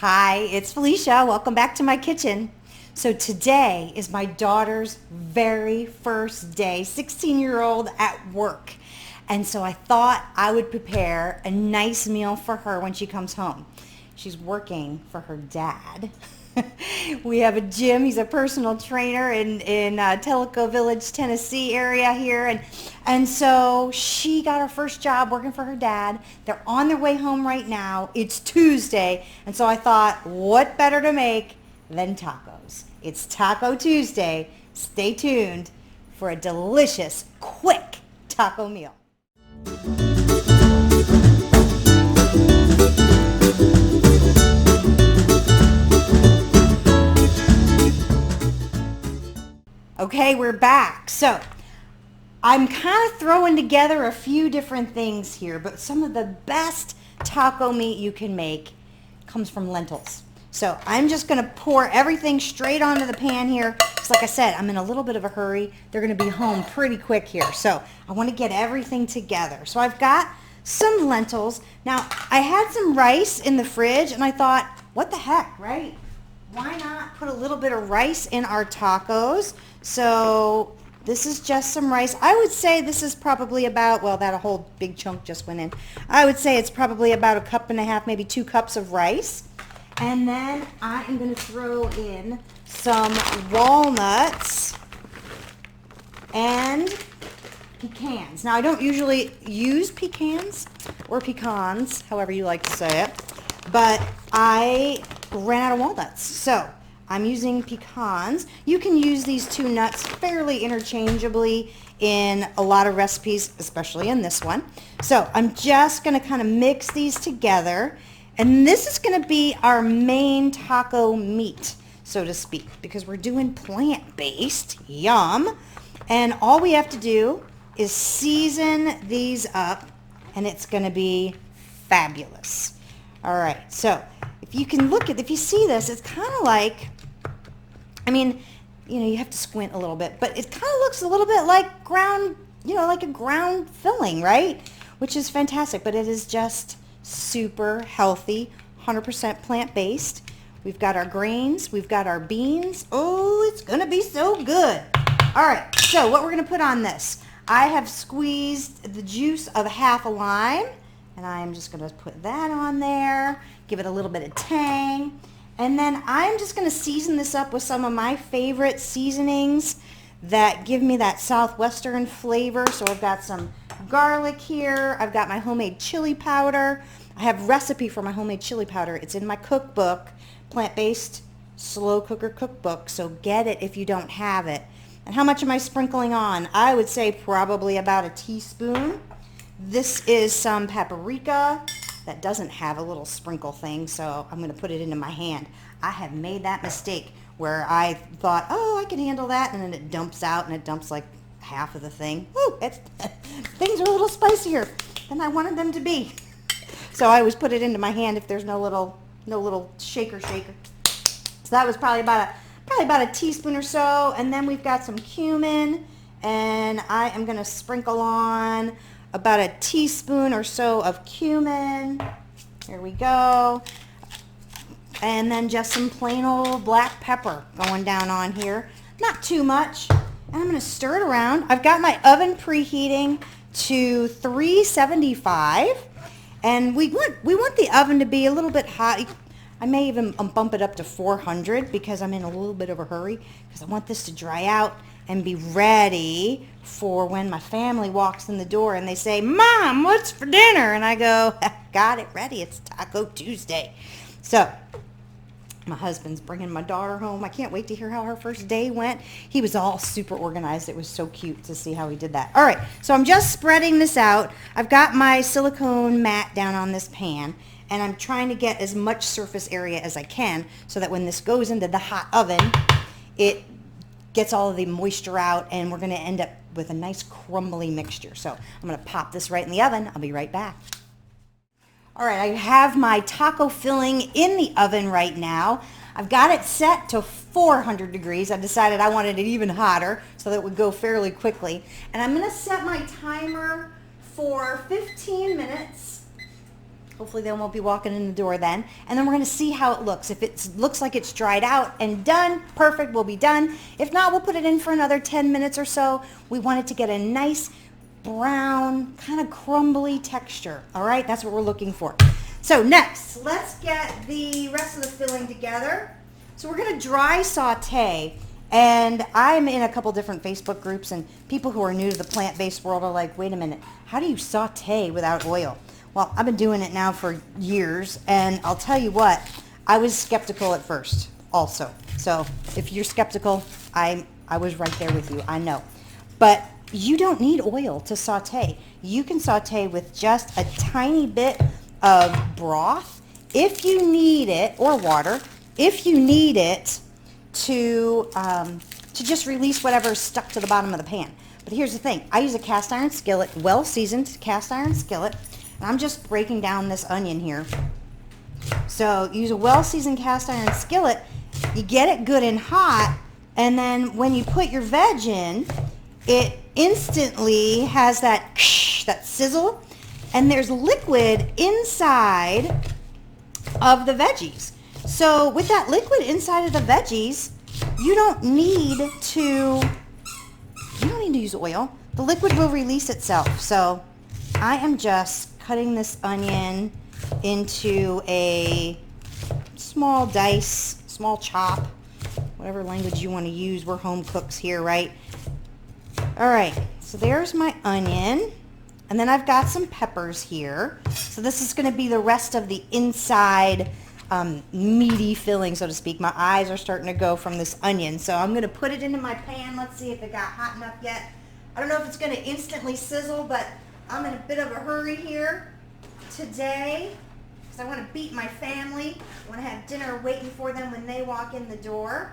Hi, it's Felicia. Welcome back to my kitchen. So today is my daughter's very first day, 16-year-old at work. And so I thought I would prepare a nice meal for her when she comes home. She's working for her dad. We have a gym. He's a personal trainer in Tellico Village, Tennessee area here. And so she got her first job working for her dad. They're on their way home right now. It's Tuesday. And so I thought, what better to make than tacos? It's Taco Tuesday. Stay tuned for a delicious, quick taco meal. Okay, we're back. So I'm kind of throwing together a few different things here, but some of the best taco meat you can make comes from lentils. So I'm just going to pour everything straight onto the pan here. Because like I said, I'm in a little bit of a hurry. They're going to be home pretty quick here. So I want to get everything together. So I've got some lentils. Now, I had some rice in the fridge, and I thought, what the heck, right? Why not put a little bit of rice in our tacos? So this is just some rice. I would say this is probably about, well, that whole big chunk just went in. I would say it's probably about 1.5 cups, maybe 2 cups of rice. And then I am going to throw in some walnuts and pecans. Now, I don't usually use pecans or pecans, however you like to say it, but I ran out of walnuts. So I'm using pecans. You can use these two nuts fairly interchangeably in a lot of recipes, especially in this one. So I'm just going to kind of mix these together. And this is going to be our main taco meat, so to speak, because we're doing plant-based. Yum. And all we have to do is season these up, and it's going to be fabulous. All right, so if you can look at, if you see this, it's kind of like, I mean, you know, you have to squint a little bit, but it kind of looks a little bit like ground, you know, like a ground filling, right? Which is fantastic, but it is just super healthy, 100% plant-based. We've got our grains, we've got our beans. Oh, it's gonna be so good. All right, so what we're gonna put on this, I have squeezed the juice of half a lime, and I'm just gonna put that on there, give it a little bit of tang, and then I'm just gonna season this up with some of my favorite seasonings that give me that southwestern flavor. So I've got some garlic here. I've got my homemade chili powder. I have a recipe for my homemade chili powder. It's in my cookbook, plant-based slow cooker cookbook. So get it if you don't have it. And how much am I sprinkling on? I would say probably about a teaspoon. This is some paprika that doesn't have a little sprinkle thing, so I'm going to put it into my hand. I have made that mistake where I thought, oh, I can handle that, and then it dumps out, and it dumps like half of the thing. Woo, things are a little spicier than I wanted them to be. So I always put it into my hand if there's no little shaker. So that was probably about a teaspoon or so. And then we've got some cumin, and I am going to sprinkle on about a teaspoon or so of cumin. Here we go. And then just some plain old black pepper going down on here. Not too much. And I'm going to stir it around. I've got my oven preheating to 375. And we want the oven to be a little bit hot. I may even bump it up to 400 because I'm in a little bit of a hurry because I want this to dry out and be ready for when my family walks in the door and they say, Mom, what's for dinner? And I go, got it ready. It's Taco Tuesday. So my husband's bringing my daughter home. I can't wait to hear how her first day went. He was all super organized. It was so cute to see how he did that. All right, so I'm just spreading this out. I've got my silicone mat down on this pan, and I'm trying to get as much surface area as I can so that when this goes into the hot oven, it gets all of the moisture out, and we're going to end up with a nice crumbly mixture. So I'm going to pop this right in the oven. I'll be right back. All right, I have my taco filling in the oven right now. I've got it set to 400 degrees. I decided I wanted it even hotter so that it would go fairly quickly. And I'm going to set my timer for 15 minutes. Hopefully they won't be walking in the door then. And then we're going to see how it looks. If it looks like it's dried out and done, perfect, we'll be done. If not, we'll put it in for another 10 minutes or so. We want it to get a nice brown, kind of crumbly texture. All right, that's what we're looking for. So next, let's get the rest of the filling together. So we're going to dry saute. And I'm in a couple different Facebook groups, and people who are new to the plant-based world are like, wait a minute, how do you saute without oil? Well, I've been doing it now for years, and I'll tell you what, I was skeptical at first also. So if you're skeptical, I was right there with you, I know. But you don't need oil to saute. You can saute with just a tiny bit of broth if you need it, or water, if you need it to just release whatever's stuck to the bottom of the pan. But here's the thing. I use a cast iron skillet, well-seasoned cast iron skillet, and I'm just breaking down this onion here. So use a well-seasoned cast iron skillet. You get it good and hot, and then when you put your veg in, it instantly has that sizzle, and there's liquid inside of the veggies. So with that liquid inside of the veggies, you don't need to use oil. The liquid will release itself. So I am just cutting this onion into a small dice, small chop, whatever language you want to use. We're home cooks here, right? All right, so there's my onion. And then I've got some peppers here. So this is going to be the rest of the inside meaty filling, so to speak. My eyes are starting to go from this onion. So I'm going to put it into my pan. Let's see if it got hot enough yet. I don't know if it's going to instantly sizzle, but I'm in a bit of a hurry here today because I want to beat my family. I want to have dinner waiting for them when they walk in the door.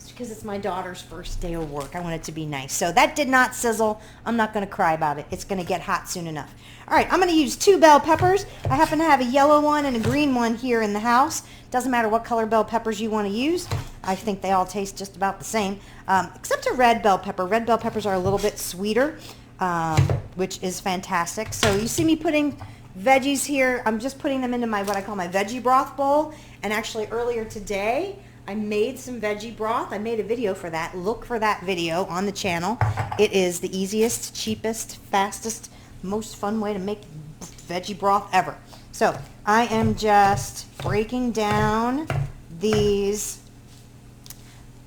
Because it's my daughter's first day of work. I want it to be nice. So that did not sizzle. I'm not going to cry about it. It's going to get hot soon enough. All right, I'm going to use 2 bell peppers. I happen to have a yellow one and a green one here in the house. Doesn't matter what color bell peppers you want to use. I think they all taste just about the same, except a red bell pepper. Red bell peppers are a little bit sweeter, which is fantastic. So you see me putting veggies here. I'm just putting them into my what I call my veggie broth bowl. And actually earlier today, I made some veggie broth. I made a video for that. Look for that video on the channel. It is the easiest, cheapest, fastest, most fun way to make veggie broth ever. So I am just breaking down these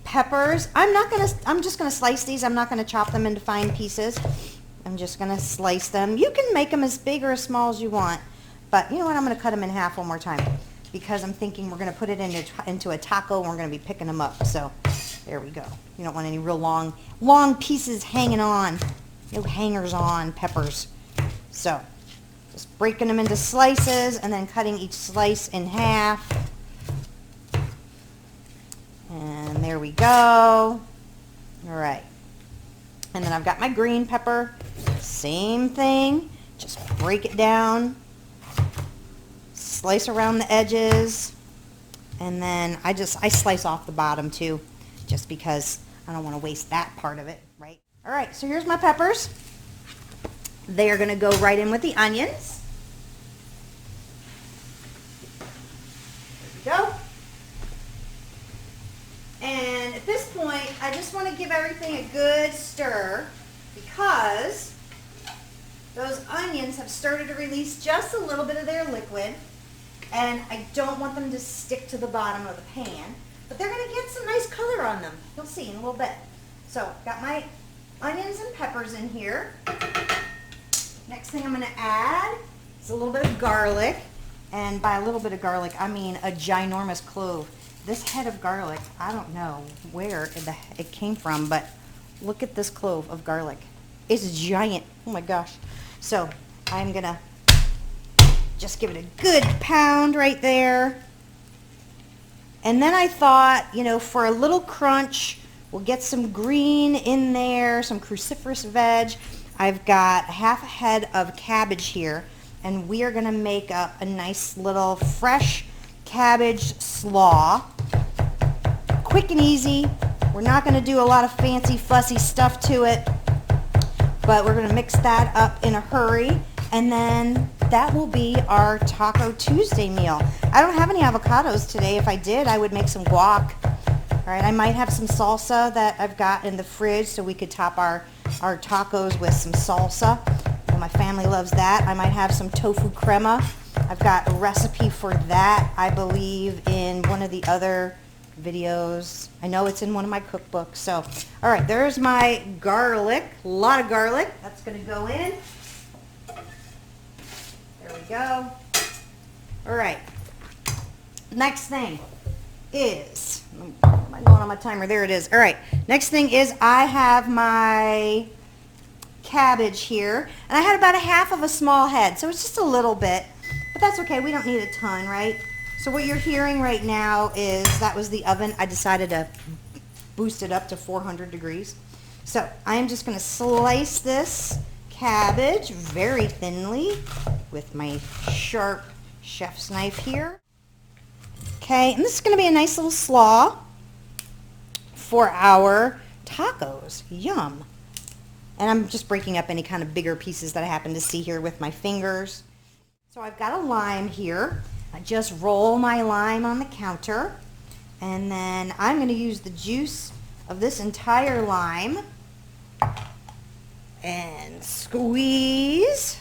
peppers. I'm just gonna slice these. I'm not gonna chop them into fine pieces. I'm just gonna slice them. You can make them as big or as small as you want, but you know what? I'm gonna cut them in half one more time, because I'm thinking we're going to put it into a taco and we're going to be picking them up. So there we go. You don't want any real long pieces hanging on. No hangers on peppers. So just breaking them into slices and then cutting each slice in half. And there we go. All right. And then I've got my green pepper. Same thing. Just break it down. Slice around the edges, and then I slice off the bottom too, just because I don't want to waste that part of it, right? All right, so here's my peppers. They are going to go right in with the onions. There we go. And at this point, I just want to give everything a good stir, because those onions have started to release just a little bit of their liquid. And I don't want them to stick to the bottom of the pan, but they're going to get some nice color on them. You'll see in a little bit. So, got my onions and peppers in here. Next thing I'm going to add is a little bit of garlic. And by a little bit of garlic, I mean a ginormous clove. This head of garlic, I don't know where it came from, but look at this clove of garlic. It's giant. Oh my gosh. So, I'm going to just give it a good pound right there. And then I thought, you know, for a little crunch, we'll get some green in there, some cruciferous veg. I've got half a head of cabbage here, and we are going to make up a nice little fresh cabbage slaw. Quick and easy. We're not going to do a lot of fancy, fussy stuff to it, but we're going to mix that up in a hurry. And then that will be our Taco Tuesday meal. I don't have any avocados today. If I did, I would make some guac. All right, I might have some salsa that I've got in the fridge so we could top our tacos with some salsa. My family loves that. I might have some tofu crema. I've got a recipe for that, I believe, in one of the other videos. I know it's in one of my cookbooks. So, all right, there's my garlic. A lot of garlic. That's going to go in. There we go. All right. Next thing is, am I going on my timer? There it is. All right. Next thing is I have my cabbage here, and I had about a half of a small head, so it's just a little bit, but that's okay. We don't need a ton, right? So what you're hearing right now is that was the oven. I decided to boost it up to 400 degrees. So I am just going to slice this cabbage very thinly with my sharp chef's knife here. Okay, and this is going to be a nice little slaw for our tacos. Yum. And I'm just breaking up any kind of bigger pieces that I happen to see here with my fingers. So I've got a lime here. I just roll my lime on the counter. And then I'm going to use the juice of this entire lime and squeeze.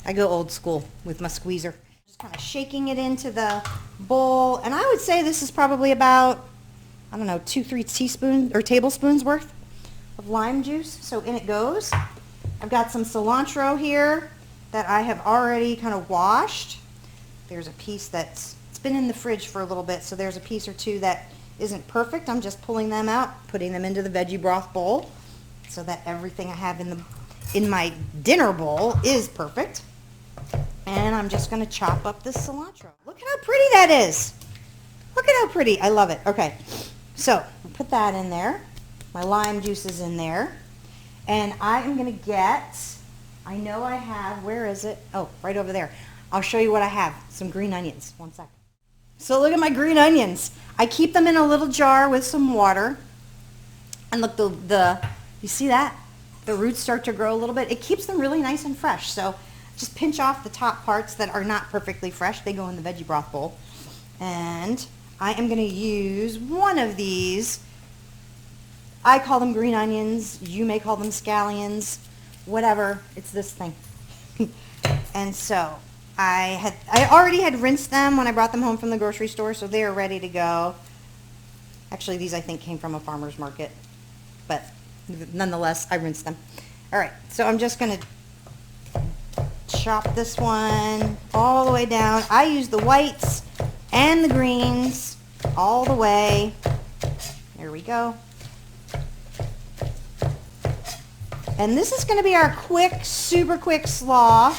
I go old school with my squeezer. Just kind of shaking it into the bowl. And I would say this is probably about, I don't know, 2-3 teaspoons or tablespoons worth of lime juice. So in it goes. I've got some cilantro here that I have already kind of washed. There's a piece it's been in the fridge for a little bit, so there's a piece or two that isn't perfect. I'm just pulling them out, putting them into the veggie broth bowl so that everything I have in my dinner bowl is perfect. And I'm just going to chop up this cilantro. Look at how pretty that is. Look at how pretty. I love it. Okay, so I'll put that in there. My lime juice is in there. And I am going to get, I know I have, where is it? Oh, right over there. I'll show you what I have. Some green onions. One second. So look at my green onions. I keep them in a little jar with some water. And look, you see that? The roots start to grow a little bit. It keeps them really nice and fresh. So just pinch off the top parts that are not perfectly fresh. They go in the veggie broth bowl. And I am going to use one of these. I call them green onions. You may call them scallions. Whatever. It's this thing. And so I already had rinsed them when I brought them home from the grocery store, so they are ready to go. Actually, these I think came from a farmer's market, but nonetheless, I rinsed them. All right, so I'm just going to chop this one all the way down. I use the whites and the greens all the way. There we go. And this is going to be our quick, super quick slaw.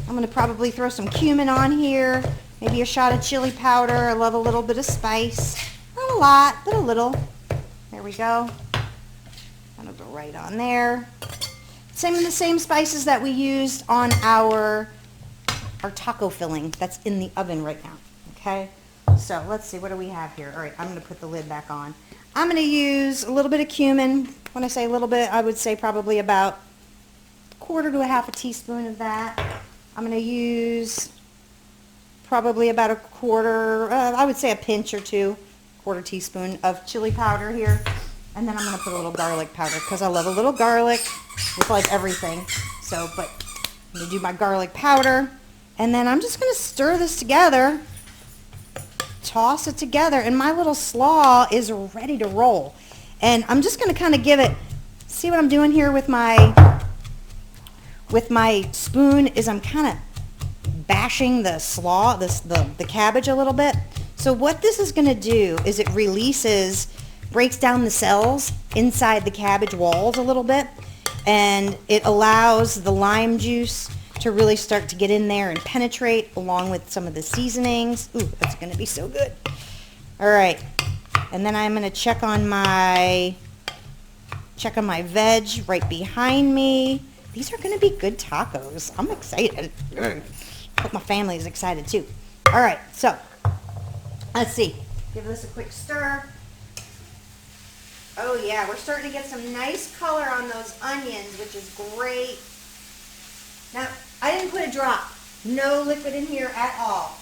I'm going to probably throw some cumin on here, maybe a shot of chili powder. I love a little bit of spice. Not a lot, but a little. There we go. That'll go right on there. The same spices that we used on our taco filling that's in the oven right now. Okay? So let's see, what do we have here? All right, I'm going to put the lid back on. I'm going to use a little bit of cumin. When I say a little bit, I would say probably about 1/4 to 1/2 teaspoon of that. I'm going to use probably about a quarter, I would say a pinch or two, 1/4 teaspoon of chili powder here. And then I'm going to put a little garlic powder because I love a little garlic with like everything. So, but I'm going to do my garlic powder. And then I'm just going to stir this together, toss it together, and my little slaw is ready to roll. And I'm just going to kind of give it, see what I'm doing here with my spoon is I'm kind of bashing the slaw, the cabbage a little bit. So what this is going to do is it breaks down the cells inside the cabbage walls a little bit, and it allows the lime juice to really start to get in there and penetrate along with some of the seasonings. Ooh, that's going to be so good. All right, and then I'm going to check on my veg right behind me. These are going to be good tacos. I'm excited. Hope my family is excited too. All right, so let's see. Give this a quick stir. Oh yeah, we're starting to get some nice color on those onions, which is great. Now, I didn't put a drop No liquid in here at all.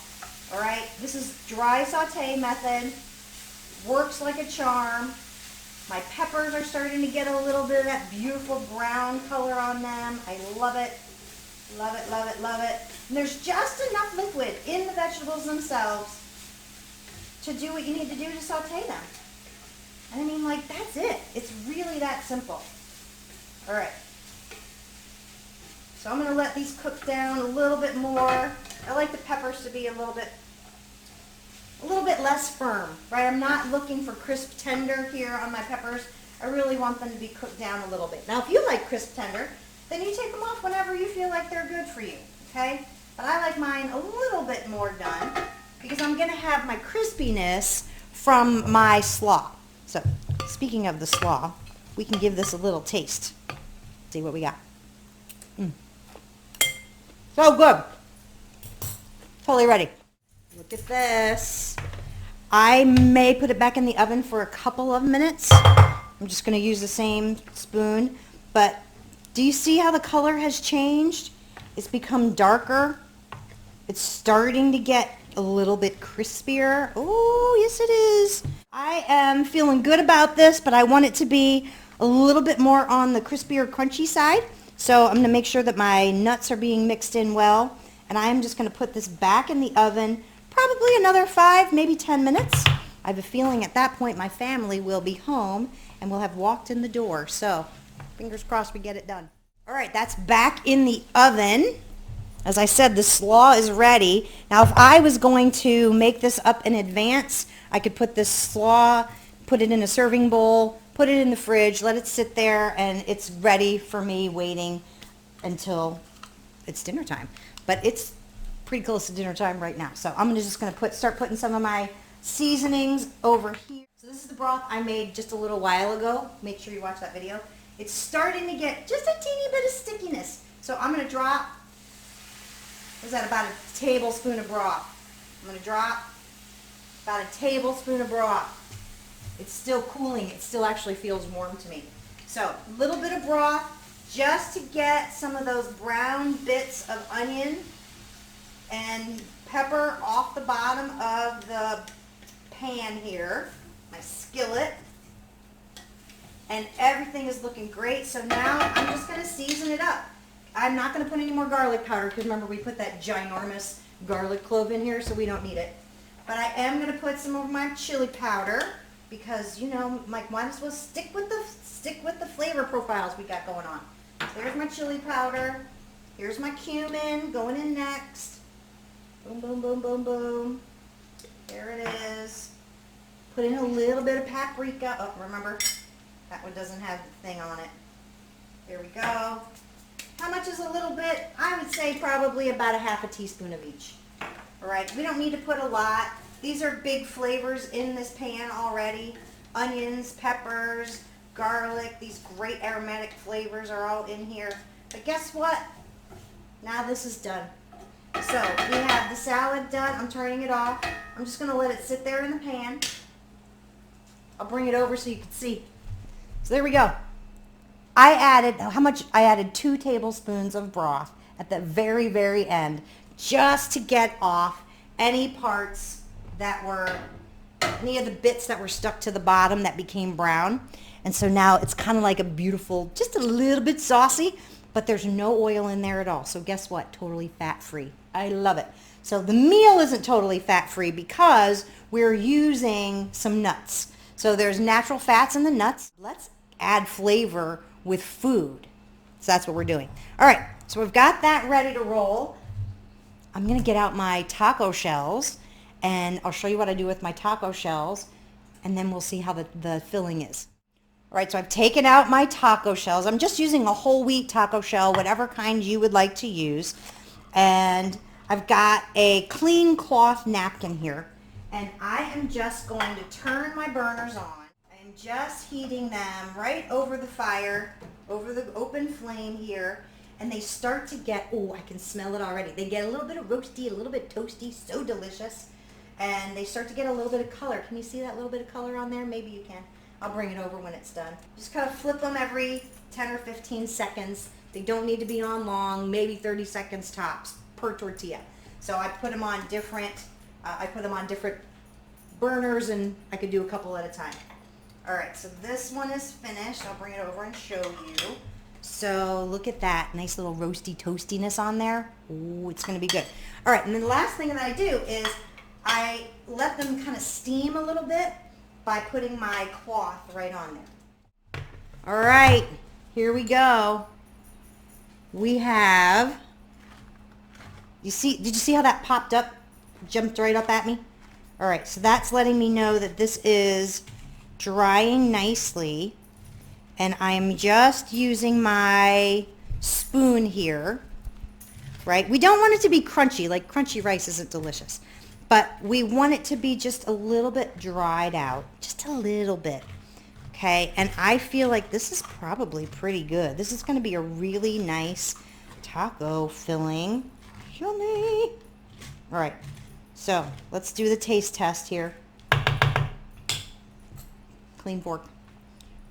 All right, this is dry saute method. Works like a charm. My peppers are starting to get a little bit of that beautiful brown color on them. I love it. Love it, love it, love it. And there's just enough liquid in the vegetables themselves to do what you need to do to saute them. And I mean, like, that's it. It's really that simple. All right. So I'm going to let these cook down a little bit more. I like the peppers to be a little bit less firm, right? I'm not looking for crisp tender here on my peppers. I really want them to be cooked down a little bit. Now, if you like crisp tender, then you take them off whenever you feel like they're good for you, okay? But I like mine a little bit more done because I'm going to have my crispiness from my slaw. So, speaking of the slaw, we can give this a little taste. See what we got. So good. Totally ready. Look at this. I may put it back in the oven for a couple of minutes. I'm just going to use the same spoon. But do you see how the color has changed? It's become darker. It's starting to get a little bit crispier. Oh, yes it is. I am feeling good about this, but I want it to be a little bit more on the crispier, crunchy side. So I'm going to make sure that my nuts are being mixed in well. And I'm just going to put this back in the oven, probably another 5, maybe 10 minutes. I have a feeling at that point my family will be home and will have walked in the door. So fingers crossed we get it done. All right, that's back in the oven. As I said, the slaw is ready. Now, if I was going to make this up in advance, I could put this slaw, put it in a serving bowl, put it in the fridge, let it sit there, and it's ready for me waiting until it's dinner time. But it's pretty close to dinner time right now. So I'm just going to start putting some of my seasonings over here. So this is the broth I made just a little while ago. Make sure you watch that video. It's starting to get just a teeny bit of stickiness. So I'm going to drop, what's that, about a tablespoon of broth. I'm going to drop about a tablespoon of broth. It's still cooling. It still actually feels warm to me. So a little bit of broth just to get some of those brown bits of onion and pepper off the bottom of the pan here, my skillet. And everything is looking great. So now I'm just going to season it up. I'm not going to put any more garlic powder because remember we put that ginormous garlic clove in here, so we don't need it. But I am going to put some of my chili powder because, you know, might as well stick with the flavor profiles we got going on. So there's my chili powder. Here's my cumin going in next. Boom, boom, boom, boom, boom. There it is. Put in a little bit of paprika. Oh, remember, that one doesn't have the thing on it. There we go. How much is a little bit? I would say probably about a half a teaspoon of each. All right, we don't need to put a lot. These are big flavors in this pan already. Onions, peppers, garlic, these great aromatic flavors are all in here. But guess what? Now this is done. So we have the salad done. I'm turning it off. I'm just going to let it sit there in the pan. I'll bring it over so you can see. So there we go. I added 2 tablespoons of broth at the very, very end just to get off any parts that were, any of the bits that were stuck to the bottom that became brown. And so now it's kind of like a beautiful, just a little bit saucy, but there's no oil in there at all. So guess what? Totally fat-free. I love it. So the meal isn't totally fat-free because we're using some nuts. So there's natural fats in the nuts. Let's add flavor with food. So that's what we're doing. All right, so we've got that ready to roll. I'm going to get out my taco shells, and I'll show you what I do with my taco shells, and then we'll see how the filling is. All right, so I've taken out my taco shells. I'm just using a whole wheat taco shell, whatever kind you would like to use. And I've got a clean cloth napkin here, and I am just going to turn my burners on. I'm just heating them right over the fire, over the open flame here, and they start to get, oh, I can smell it already. They get a little bit of roasty, a little bit toasty, so delicious. And they start to get a little bit of color. Can you see that little bit of color on there? Maybe you can. I'll bring it over when it's done. Just kind of flip them every 10 or 15 seconds. They don't need to be on long, maybe 30 seconds tops. per tortilla. So I put them on different, burners, and I could do a couple at a time. All right, so this one is finished. I'll bring it over and show you. So look at that nice little roasty toastiness on there. Ooh, it's gonna be good. All right, and then the last thing that I do is I let them kind of steam a little bit by putting my cloth right on there. All right, here we go. We have, did you see how that popped up, jumped right up at me? All right, so that's letting me know that this is drying nicely, and I'm just using my spoon here, right? We don't want it to be crunchy, like crunchy rice isn't delicious, but we want it to be just a little bit dried out, just a little bit, okay? And I feel like this is probably pretty good. This is gonna be a really nice taco filling. Yummy. All right, so let's do the taste test here. Clean fork.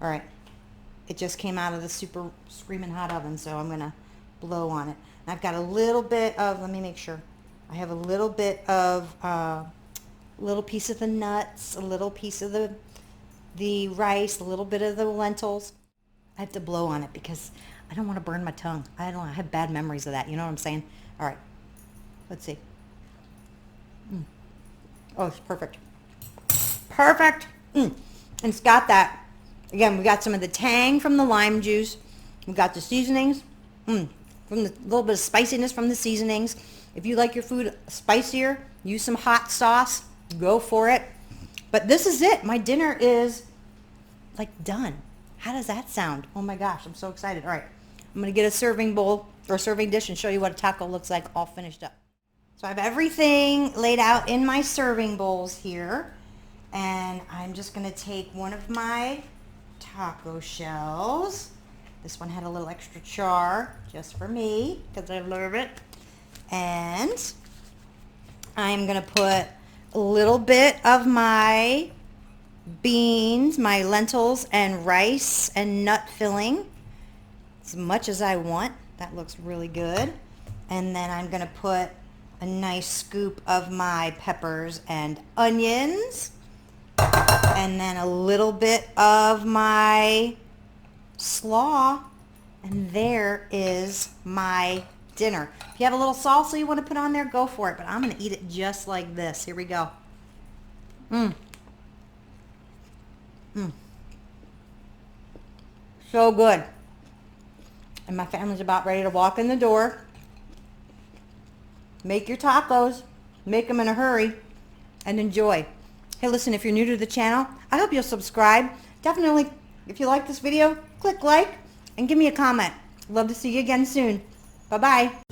All right, it just came out of the super screaming hot oven, so I'm gonna blow on it. And I've got a little bit of, let me make sure. I have a little bit of, little piece of the nuts, a little piece of the rice, a little bit of the lentils. I have to blow on it because I don't want to burn my tongue. I have bad memories of that. You know what I'm saying? All right, let's see. Oh, it's perfect. Perfect. And it's got that, again, we got some of the tang from the lime juice. We got the seasonings, from the little bit of spiciness from the seasonings. If you like your food spicier, use some hot sauce, go for it. But this is it. My dinner is like done. How does that sound? Oh my gosh, I'm so excited. All right, I'm gonna get a serving bowl or a serving dish and show you what a taco looks like all finished up. So I have everything laid out in my serving bowls here. And I'm just gonna take one of my taco shells. This one had a little extra char just for me because I love it. And I'm gonna put a little bit of my beans, my lentils and rice and nut filling, as much as I want. That looks really good. And then I'm gonna put a nice scoop of my peppers and onions, and then a little bit of my slaw, and there is my dinner. If you have a little salsa you want to put on there, go for it, but I'm going to eat it just like this. Here we go. So good. And my family's about ready to walk in the door. Make your tacos, make them in a hurry, and enjoy. Hey, listen, if you're new to the channel, I hope you'll subscribe. Definitely, if you like this video, click like and give me a comment. Love to see you again soon. Bye-bye.